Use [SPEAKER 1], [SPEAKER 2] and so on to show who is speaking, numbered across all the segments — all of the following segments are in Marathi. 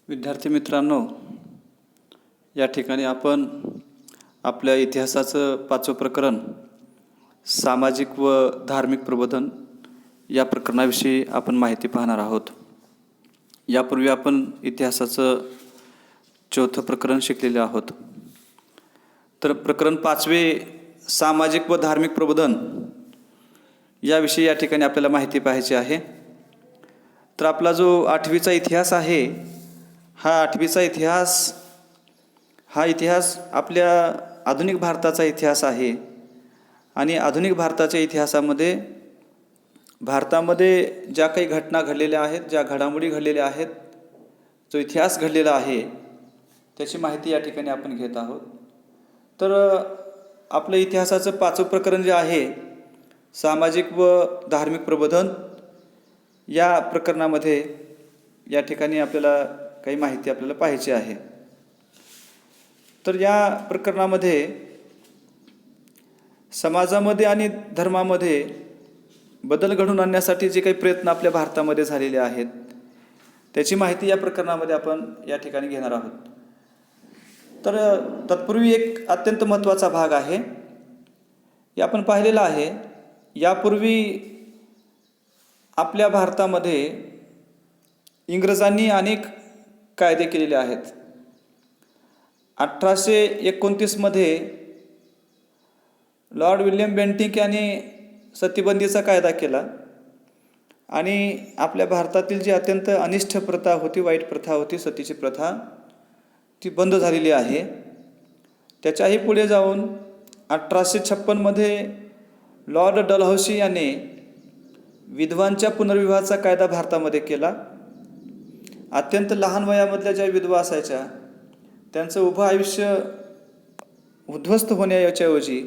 [SPEAKER 1] विद्यार्थी मित्रांनो, या ठिकाणी आपण आपल्या इतिहासाचं 5वं प्रकरण सामाजिक व धार्मिक प्रबोधन या प्रकरणाविषयी आपण माहिती पाहणार आहोत. यापूर्वी आपण इतिहासाचं 4थं प्रकरण शिकलेले आहोत. तर प्रकरण 5वे सामाजिक व धार्मिक प्रबोधन याविषयी या ठिकाणी आपल्याला माहिती पाहायची आहे. तर आपला जो 8वीचा इतिहास आहे, हा 8वीचा इतिहास आपल्या आधुनिक भारताचा इतिहास आहे. आणि आधुनिक भारताच्या इतिहासामध्ये भारतामध्ये ज्या काही घटना घडलेल्या आहेत, ज्या घडामोडी घडलेल्या आहेत, जो इतिहास घडलेला आहे, त्याची माहिती या ठिकाणी आपण घेत आहोत. तर आपलं इतिहासाचं 5वं प्रकरण जे आहे सामाजिक व धार्मिक प्रबोधन, या प्रकरणामध्ये या ठिकाणी आपल्याला काही माहिती आपल्याला पाहायची आहे. तर या प्रकरणामध्ये समाजामध्ये आणि धर्मामध्ये बदल घडवून आणण्यासाठी जे काही प्रयत्न आपल्या भारतामध्ये झालेले आहेत, त्याची माहिती या प्रकरणामध्ये आपण या ठिकाणी घेणार आहोत. तर तत्पूर्वी एक अत्यंत महत्त्वाचा भाग आहे, हे आपण पाहिलेला आहे. यापूर्वी आपल्या भारतामध्ये इंग्रजांनी अनेक कायदे केलेले आहेत. 1829 मध्ये लॉर्ड विल्यम बेंटिक यांनी सतीबंदीचा कायदा केला आणि आपल्या भारतातील जी अत्यंत अनिष्ट प्रथा होती, वाईट प्रथा होती, सतीची प्रथा, ती बंद झालेली आहे. त्याच्याही पुढे जाऊन 1856 मध्ये लॉर्ड डलहौसी याने विधवांच्या पुनर्विवाहाचा कायदा भारतामध्ये केला. अत्यंत लहान वयामधल्या ज्या विधवा असायच्या, त्यांचं उभं आयुष्य उद्ध्वस्त होण्याच्याऐवजी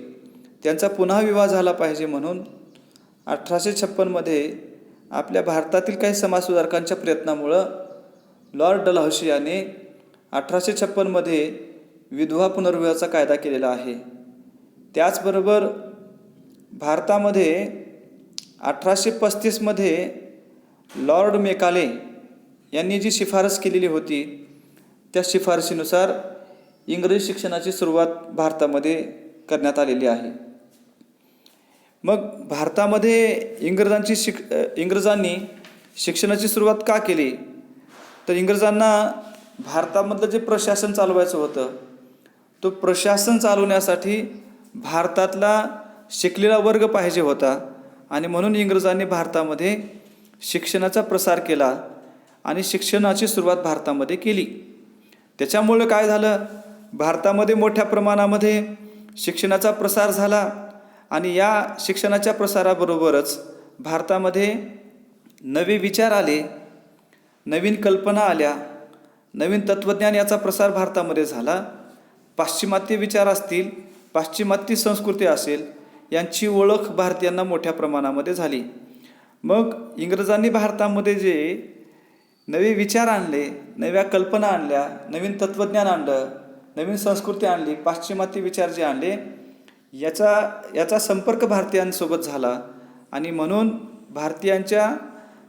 [SPEAKER 1] त्यांचा पुन्हा विवाह झाला पाहिजे म्हणून 1856 मध्ये आपल्या भारतातील काही समाजसुधारकांच्या प्रयत्नामुळं लॉर्ड डलहौसी याने 1856 मध्ये विधवा पुनर्विवाहाचा कायदा केलेला आहे. त्याचबरोबर भारतामध्ये 1835 मध्ये लॉर्ड मेकाले यांनी जी शिफारस केलेली होती, त्या शिफारशीनुसार इंग्रजी शिक्षणाची सुरुवात भारतामध्ये करण्यात आलेली आहे. मग भारतामध्ये इंग्रजांनी शिक्षणाची सुरुवात का केली? तर इंग्रजांना भारतामधलं जे प्रशासन चालवायचं होतं, तो प्रशासन चालवण्यासाठी भारतातला शिकलेला वर्ग पाहिजे होता आणि म्हणून इंग्रजांनी भारतामध्ये शिक्षणाचा प्रसार केला आणि शिक्षणाची सुरुवात भारतामध्ये केली. त्याच्यामुळे काय झालं, भारतामध्ये मोठ्या प्रमाणामध्ये शिक्षणाचा प्रसार झाला आणि या शिक्षणाच्या प्रसाराबरोबरच भारतामध्ये नवे विचार आले, नवीन कल्पना आल्या, नवीन तत्त्वज्ञान याचा प्रसार भारतामध्ये झाला. पाश्चिमात्य विचार असतील, पाश्चिमात्य संस्कृती असेल, यांची ओळख भारतीयांना मोठ्या प्रमाणामध्ये झाली. मग इंग्रजांनी भारतामध्ये जे नवे विचार आणले, नव्या कल्पना आणल्या, नवीन तत्त्वज्ञान आणलं, नवीन संस्कृती आणली, पाश्चिमात्य विचार जे आणले, याचा संपर्क भारतीयांसोबत झाला आणि म्हणून भारतीयांच्या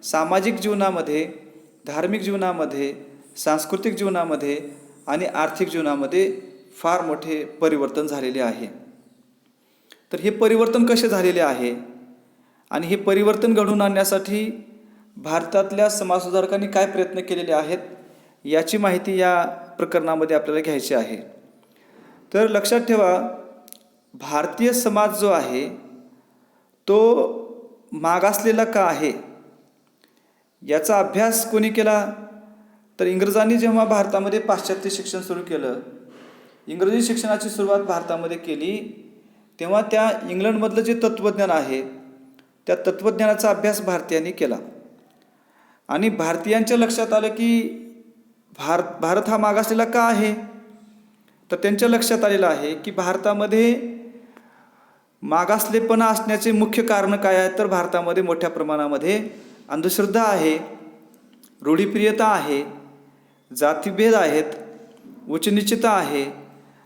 [SPEAKER 1] सामाजिक जीवनामध्ये, धार्मिक जीवनामध्ये, सांस्कृतिक जीवनामध्ये आणि आर्थिक जीवनामध्ये फार मोठे परिवर्तन झालेले आहे. तर हे परिवर्तन कसे झालेले आहे आणि हे परिवर्तन घडवून आणण्यासाठी भारतातल्या समाजसुधारकांनी काय प्रयत्न केलेले आहेत, याची माहिती या प्रकरणामध्ये आपल्याला घ्यायची आहे. तर लक्षात ठेवा, भारतीय समाज जो आहे तो मागासलेला का आहे, याचा अभ्यास कोणी केला? तर इंग्रजांनी जेव्हा भारतामध्ये पाश्चात्य शिक्षण सुरू केलं, इंग्रजी शिक्षणाची सुरुवात भारतामध्ये केली, तेव्हा त्या इंग्लंडमधलं जे तत्त्वज्ञान आहे, त्या तत्त्वज्ञानाचा अभ्यास भारतीयांनी केला आणि भारतीयांच्या लक्षात आलं की भारत हा मागासलेला का आहे. तर त्यांच्या लक्षात आलेलं आहे की भारतामध्ये मागासलेपणा असण्याचे मुख्य कारण काय आहे, तर भारतामध्ये मोठ्या प्रमाणामध्ये अंधश्रद्धा आहे, रूढीप्रियता आहे, जातीभेद आहेत, उच्चनीचता आहे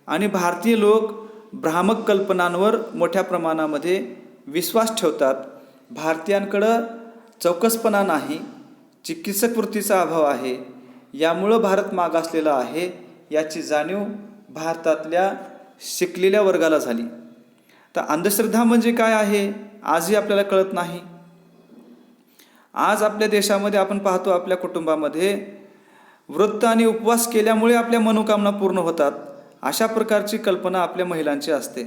[SPEAKER 1] आणि भारतीय लोक भ्रामक कल्पनांवर मोठ्या प्रमाणामध्ये विश्वास ठेवतात. भारतीयांकडं चौकसपणा नाही, चिकित्सक वृत्तीचा अभाव आहे. यामुळं भारत मागासलेला आहे याची जाणीव भारतातल्या शिकलेल्या वर्गाला झाली. तर अंधश्रद्धा म्हणजे काय आहे आजही आपल्याला कळत नाही. आज आपल्या देशामध्ये आपण पाहतो, आपल्या कुटुंबामध्ये व्रत आणि उपवास केल्यामुळे आपल्या मनोकामना पूर्ण होतात, अशा प्रकारची कल्पना आपल्या महिलांची असते.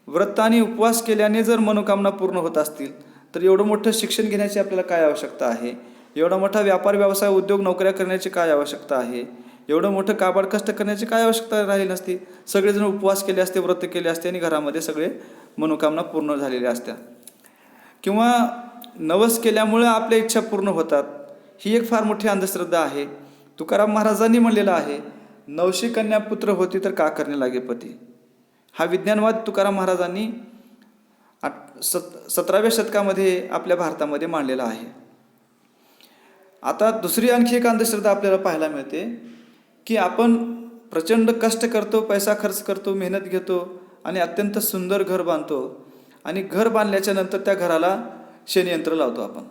[SPEAKER 1] व्रत आणि उपवास केल्याने जर मनोकामना पूर्ण होत असतील तर एवढं मोठं शिक्षण घेण्याची आपल्याला काय आवश्यकता आहे? एवढा मोठा व्यापार व्यवसाय उद्योग नोकऱ्या करण्याची काय आवश्यकता आहे? एवढं मोठं काबाड कष्ट करण्याची काय आवश्यकता राहिली नसती. सगळेजण उपवास केले असते, व्रत केले असते आणि घरामध्ये सगळे मनोकामना पूर्ण झालेल्या असत्या. किंवा नवस केल्यामुळे आपल्या इच्छा पूर्ण होतात, ही एक फार मोठी अंधश्रद्धा आहे. तुकाराम महाराजांनी म्हणलेलं आहे, नवशी कन्या पुत्र होती तर का करणे लागे पती. हा विज्ञानवाद तुकाराम महाराजांनी 17व्या शतकामध्ये आपल्या भारतामध्ये मांडलेला आहे. आता दुसरी आणखी एक अंधश्रद्धा आपल्याला पाहायला मिळते की आपण प्रचंड कष्ट करतो, पैसा खर्च करतो, मेहनत घेतो आणि अत्यंत सुंदर घर बांधतो आणि घर बांधल्याच्या नंतर त्या घराला शनियंत्र लावतो आपण.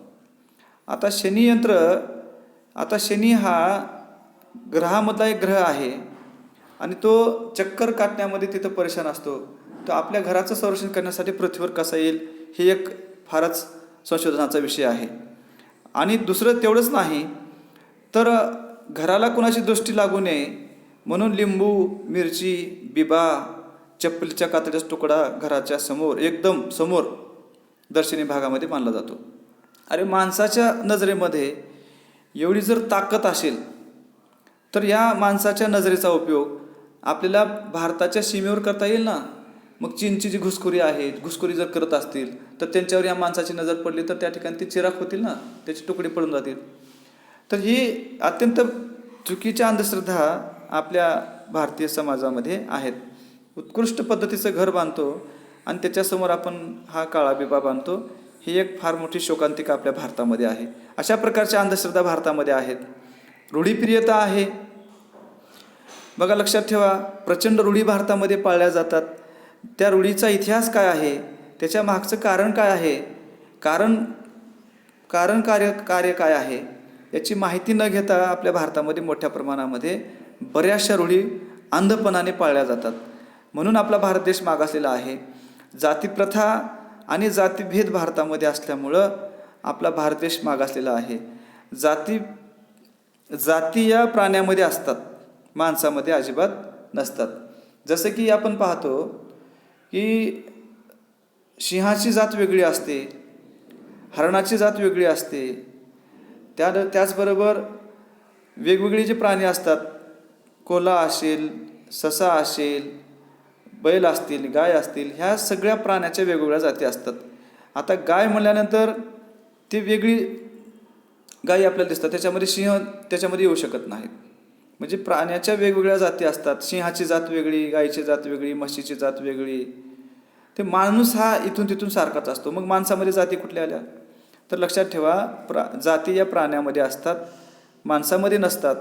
[SPEAKER 1] आता शनी हा ग्रहामधला एक ग्रह आहे आणि तो चक्कर काटण्यामध्ये तिथं परेशान असतो. तर आपल्या घराचं संरक्षण करण्यासाठी पृथ्वीवर कसा येईल हे एक फारच संशोधनाचा विषय आहे. आणि दुसरं तेवढंच नाही तर घराला कुणाची दृष्टी लागू नये म्हणून लिंबू, मिरची, बिबा, चप्पलीच्या कातडीचा तुकडा घराच्या समोर, एकदम समोर दर्शनी भागामध्ये मानला जातो. अरे माणसाच्या नजरेमध्ये एवढी जर ताकद असेल तर या माणसाच्या नजरेचा उपयोग आपल्याला भारताच्या सीमेवर करता येईल ना. मग चीनची जी घुसखोरी आहे, घुसखोरी जर करत असतील तर त्यांच्यावर या माणसाची नजर पडली तर त्या ठिकाणी ती चिराग होतील ना, त्याचे तुकडे पडून जातील. तर ही अत्यंत चुकीच्या अंधश्रद्धा आपल्या भारतीय समाजामध्ये आहेत. उत्कृष्ट पद्धतीचं घर बांधतो आणि त्याच्यासमोर आपण हा काळा बिबा बांधतो, ही एक फार मोठी शोकांतिका आपल्या भारतामध्ये आहे. अशा प्रकारच्या अंधश्रद्धा भारतामध्ये आहेत. रूढीप्रियता आहे. बघा, लक्षात ठेवा, प्रचंड रूढी भारतामध्ये पाळल्या जातात. त्या रूढीचा इतिहास काय आहे, त्याच्या मागचं कारण काय आहे, कार्य काय आहे याची माहिती न घेता आपल्या भारतामध्ये मोठ्या प्रमाणामध्ये बऱ्याचशा रूढी अंधपणाने पाळल्या जातात. म्हणून आपला भारत देश मागासलेला आहे. जातीप्रथा आणि जातीभेद भारतामध्ये असल्यामुळं आपला भारत देश मागासलेला आहे. जाती या प्राण्यामध्ये असतात, माणसामध्ये अजिबात नसतात. जसं की आपण पाहतो की सिंहाची जात वेगळी असते, हरणाची जात वेगळी असते. त्याचबरोबर वेगवेगळे जे प्राणी असतात, कोल्हा असेल, ससा असेल, बैल असतील, गाय असतील, ह्या सगळ्या प्राण्याच्या वेगवेगळ्या जाती असतात. आता गाय म्हणल्यानंतर ती वेगळी गायी आपल्याला दिसतात, त्याच्यामध्ये सिंह त्याच्यामध्ये येऊ शकत नाहीत. म्हणजे प्राण्याच्या वेगवेगळ्या जाती असतात. सिंहाची जात वेगळी, गायीची जात वेगळी, म्हशीची जात वेगळी. ते माणूस हा इथून तिथून सारखाच असतो. मग माणसामध्ये जाती कुठल्या आल्या? तर लक्षात ठेवा, जाती या प्राण्यामध्ये असतात, माणसामध्ये नसतात.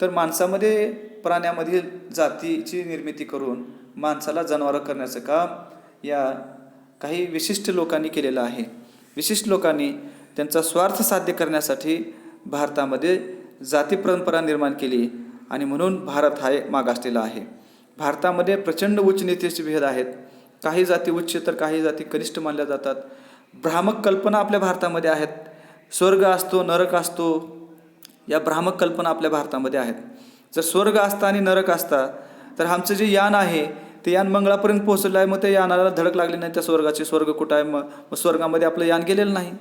[SPEAKER 1] तर माणसामध्ये प्राण्यामधील जातीची निर्मिती करून माणसाला जनावरं करण्याचं काम या काही विशिष्ट लोकांनी केलेलं आहे. विशिष्ट लोकांनी त्यांचा स्वार्थ साध्य करण्यासाठी भारतामध्ये जाती परंपरा निर्माण केली आणि म्हणून भारत हा मागासलेला आहे. भारतामध्ये प्रचंड उच्च नीतीचे भेद आहेत. काही जाती उच्च तर काही जाती कनिष्ठ मानल्या जातात. भ्रामक कल्पना आपल्या भारतामध्ये आहेत. स्वर्ग असतो, नरक असतो, या भ्रामक कल्पना आपल्या भारतामध्ये आहेत. जर स्वर्ग असता आणि नरक असता तर आमचं जे यान आहे ते यान मंगळापर्यंत पोहोचलं आहे, मग त्या यानाला धडक लागली नाही त्या स्वर्गाची. स्वर्ग कुठं आहे? मग स्वर्गामध्ये आपलं यान गेलेलं नाही.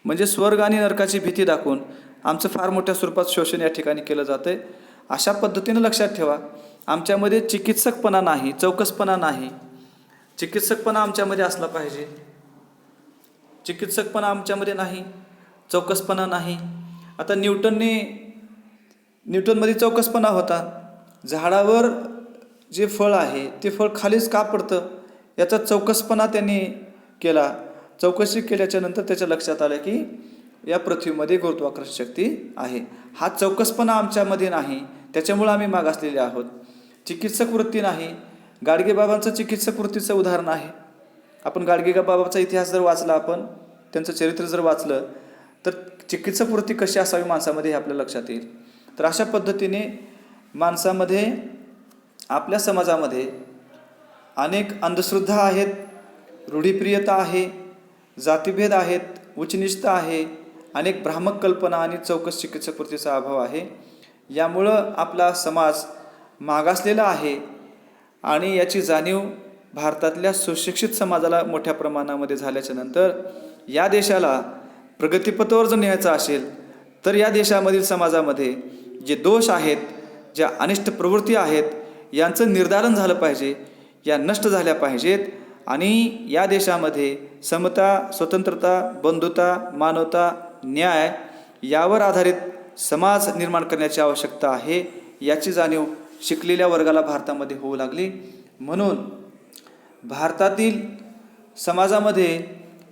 [SPEAKER 1] म्हणजे स्वर्ग आणि नरकाची भीती दाखवून आमचं फार मोठ्या स्वरूपात शोषण या ठिकाणी केलं जातं आहे. अशा पद्धतीनं लक्षात ठेवा, आमच्यामध्ये चिकित्सकपणा नाही, चौकसपणा नाही. चिकित्सकपणा आमच्यामध्ये असला पाहिजे. चिकित्सकपणा आमच्यामध्ये नाही, चौकसपणा नाही. आता न्यूटनमध्ये चौकसपणा होता. झाडावर जे फळ आहे ते फळ खालीच का पडतं याचा चौकसपणा त्यांनी केला. चौकशी केल्याच्या नंतर त्याच्या लक्षात आलं की या पृथ्वीमध्ये गुरुत्वाकर्षण शक्ती आहे. हा चौकसपणा आमच्यामध्ये नाही, त्याच्यामुळं आम्ही मागासलेले आहोत. चिकित्सक वृत्ती नाही. गाडगेबाबांचं चिकित्सक वृत्तीचं उदाहरण आहे. आपण गाडगेबाबाचा इतिहास जर वाचला, आपण त्यांचं चरित्र जर वाचलं तर चिकित्सक वृत्ती कशी असावी माणसामध्ये हे आपल्या लक्षात येईल. तर अशा पद्धतीने माणसामध्ये, आपल्या समाजामध्ये अनेक अंधश्रद्धा आहेत, रूढीप्रियता आहे, जातीभेद आहेत, उच्चनीचता आहे, अनेक भ्रामक कल्पना आणि चौकस चिकित्सकवृत्तीचा अभाव आहे. यामुळं आपला समाज मागासलेला आहे आणि याची जाणीव भारतातल्या सुशिक्षित समाजाला मोठ्या प्रमाणामध्ये झाल्याच्या नंतर या देशाला प्रगतीपथावर जर न्यायचं असेल तर या देशामधील समाजामध्ये जे दोष आहेत, ज्या अनिष्ट प्रवृत्ती आहेत, यांचं निर्धारण झालं पाहिजे, या नष्ट झाल्या पाहिजेत आणि या देशामध्ये समता, स्वतंत्रता, बंधुता, मानवता, न्याय यावर आधारित समाज निर्माण करण्याची आवश्यकता आहे. याची जाणीव शिकलेल्या वर्गाला भारतामध्ये होऊ लागली. म्हणून भारतातील समाजामध्ये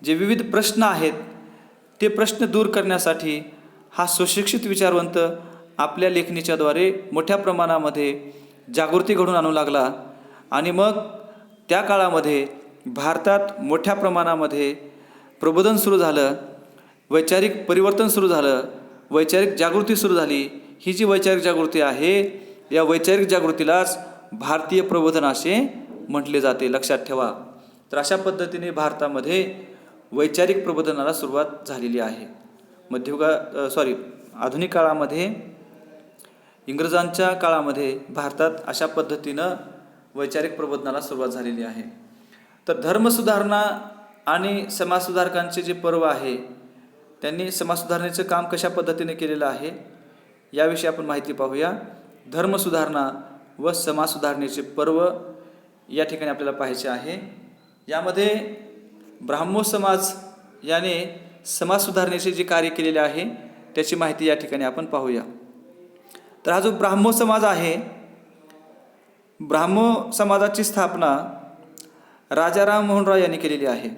[SPEAKER 1] जे विविध प्रश्न आहेत ते प्रश्न दूर करण्यासाठी हा सुशिक्षित विचारवंत आपल्या लेखणीच्याद्वारे मोठ्या प्रमाणामध्ये जागृती घडवून आणू लागला आणि मग त्या काळामध्ये भारतात मोठ्या प्रमाणामध्ये प्रबोधन सुरू झालं, वैचारिक परिवर्तन सुरू झालं, वैचारिक जागृती सुरू झाली. ही जी वैचारिक जागृती आहे, या वैचारिक जागृतीलाच भारतीय प्रबोधन असे म्हटले जाते, लक्षात ठेवा. तर अशा पद्धतीने भारतामध्ये वैचारिक प्रबोधनाला सुरुवात झालेली आहे. आधुनिक काळामध्ये, इंग्रजांच्या काळामध्ये भारतात अशा पद्धतीनं वैचारिक प्रबोधनाला सुरुवात झालेली आहे. तर धर्मसुधारणा आणि समाजसुधारकांचे जे पर्व आहे, त्यांनी समाजसुधारणेचं काम कशा पद्धतीने केलेलं आहे याविषयी आपण माहिती पाहूया. धर्मसुधारणा व समाजसुधारणेचे पर्व या ठिकाणी आपल्याला पाहायचे आहे. यामध्ये ब्राह्मो समाज याने समाज सुधारणेचे जे कार्य केलेले आहे त्याची माहिती या ठिकाणी आपण पाहूया. तर हा जो ब्राह्मो समाज आहे, ब्राह्मो समाजाची स्थापना राजाराम मोहन रॉय यांनी केलेली आहे.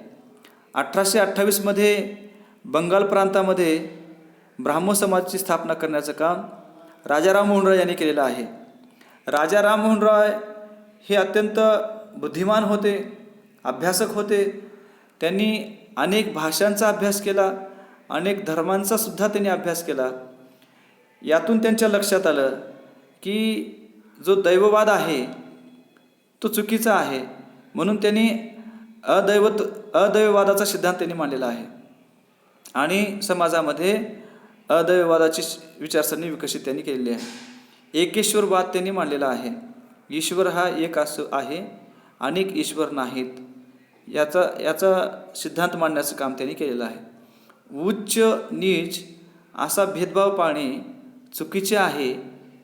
[SPEAKER 1] 1828मध्ये बंगाल प्रांतामध्ये ब्राह्मो समाजाची स्थापना करण्याचं काम राजाराम मोहन रॉय यांनी केलेलं आहे. राजाराम मोहन रॉय हे अत्यंत बुद्धिमान होते, अभ्यासक होते. त्यांनी अनेक भाषांचा अभ्यास केला, अनेक धर्मांचा सुद्धा त्यांनी अभ्यास केला. यातून त्यांच्या लक्षात आलं की जो दैववाद आहे तो चुकीचा आहे, म्हणून त्यांनी अदैववादाचा सिद्धांत त्यांनी मांडलेला आहे आणि समाजामध्ये अदैववादाची विचारसरणी विकसित त्यांनी केलेली आहे. एकेश्वरवाद त्यांनी मांडलेला आहे. ईश्वर हा एक असं आहे, अनेक ईश्वर नाहीत, याचा सिद्धांत मांडण्याचं काम त्यांनी केलेलं आहे. उच्च नीच असा भेदभाव पाळणे चुकीचे आहे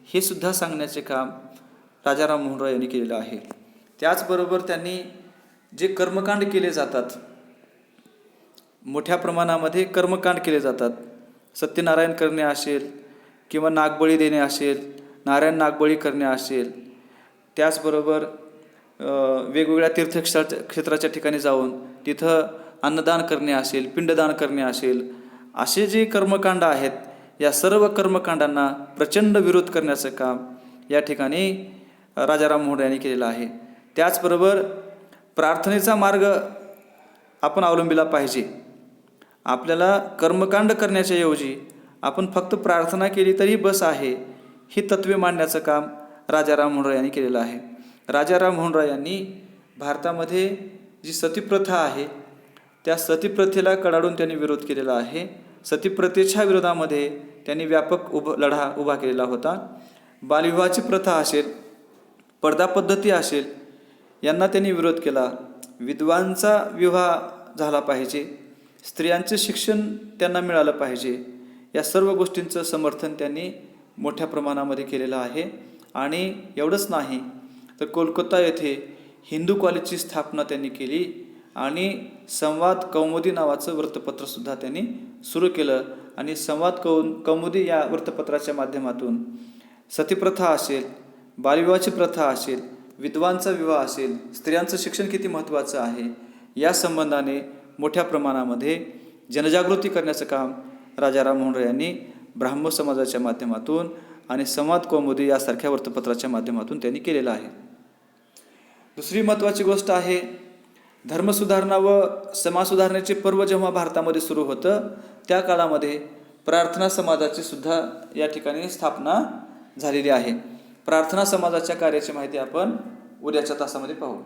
[SPEAKER 1] हे सुद्धा सांगण्याचे काम राजाराम मोहन रॉय यांनी केलेलं आहे. त्याचबरोबर त्यांनी जे कर्मकांड केले जातात, मोठ्या प्रमाणामध्ये कर्मकांड केले जातात, सत्यनारायण करणे असेल किंवा नागबळी देणे असेल, नारायण नागबळी करणे असेल, त्याचबरोबर वेगवेगळ्या तीर्थक्षेत्राच्या ठिकाणी जाऊन तिथं अन्नदान करणे असेल, पिंडदान करणे असेल, असे जे कर्मकांड आहेत, या सर्व कर्मकांडांना प्रचंड विरोध करण्याचं काम या ठिकाणी राजाराम मोहन यांनी केलेलं आहे. त्याचबरोबर प्रार्थनेचा मार्ग आपण अवलंबिला पाहिजे. आपल्याला कर्मकांड करण्याच्या ऐवजी आपण फक्त प्रार्थना केली तरी बस आहे, ही तत्त्वे मांडण्याचं काम राजाराम मोहन रॉय यांनी केलेलं आहे. राजाराम मोहन रॉय यांनी भारतामध्ये जी सतीप्रथा आहे त्या सतीप्रथेला कडाडून त्यांनी विरोध केलेला आहे. सतीप्रथेच्या विरोधामध्ये त्यांनी व्यापक लढा उभा केलेला होता. बालविवाहाची प्रथा असेल, पडदा पद्धती असेल, यांना त्यांनी विरोध केला. विधवांचा विवाह झाला पाहिजे, स्त्रियांचे शिक्षण त्यांना मिळालं पाहिजे, या सर्व गोष्टींचं समर्थन त्यांनी मोठ्या प्रमाणामध्ये केलेलं आहे. आणि एवढंच नाही तर कोलकाता येथे हिंदू कॉलेजची स्थापना त्यांनी केली आणि संवाद कौमुदी नावाचं वृत्तपत्रसुद्धा त्यांनी सुरू केलं. आणि संवाद कौमुदी या वृत्तपत्राच्या माध्यमातून सतीप्रथा असेल, बालविवाहाची प्रथा असेल, विधवांचा विवाह असेल, स्त्रियांचं शिक्षण किती महत्त्वाचं आहे, या संबंधाने मोठ्या प्रमाणामध्ये जनजागृती करण्याचं काम राजाराम मोहन रॉय यांनी ब्राह्मो समाजाच्या माध्यमातून आणि संवाद कौमुदी यासारख्या वृत्तपत्राच्या माध्यमातून त्यांनी केलेलं आहे. दुसरी महत्त्वाची गोष्ट आहे, धर्मसुधारणा व समाजसुधारणेचे पर्व जेव्हा भारतामध्ये सुरू होतं त्या काळामध्ये प्रार्थना समाजाची सुद्धा या ठिकाणी स्थापना झालेली आहे. प्रार्थना समाजाच्या कार्याची माहिती आपण उद्याच्या तासामध्ये पाहू.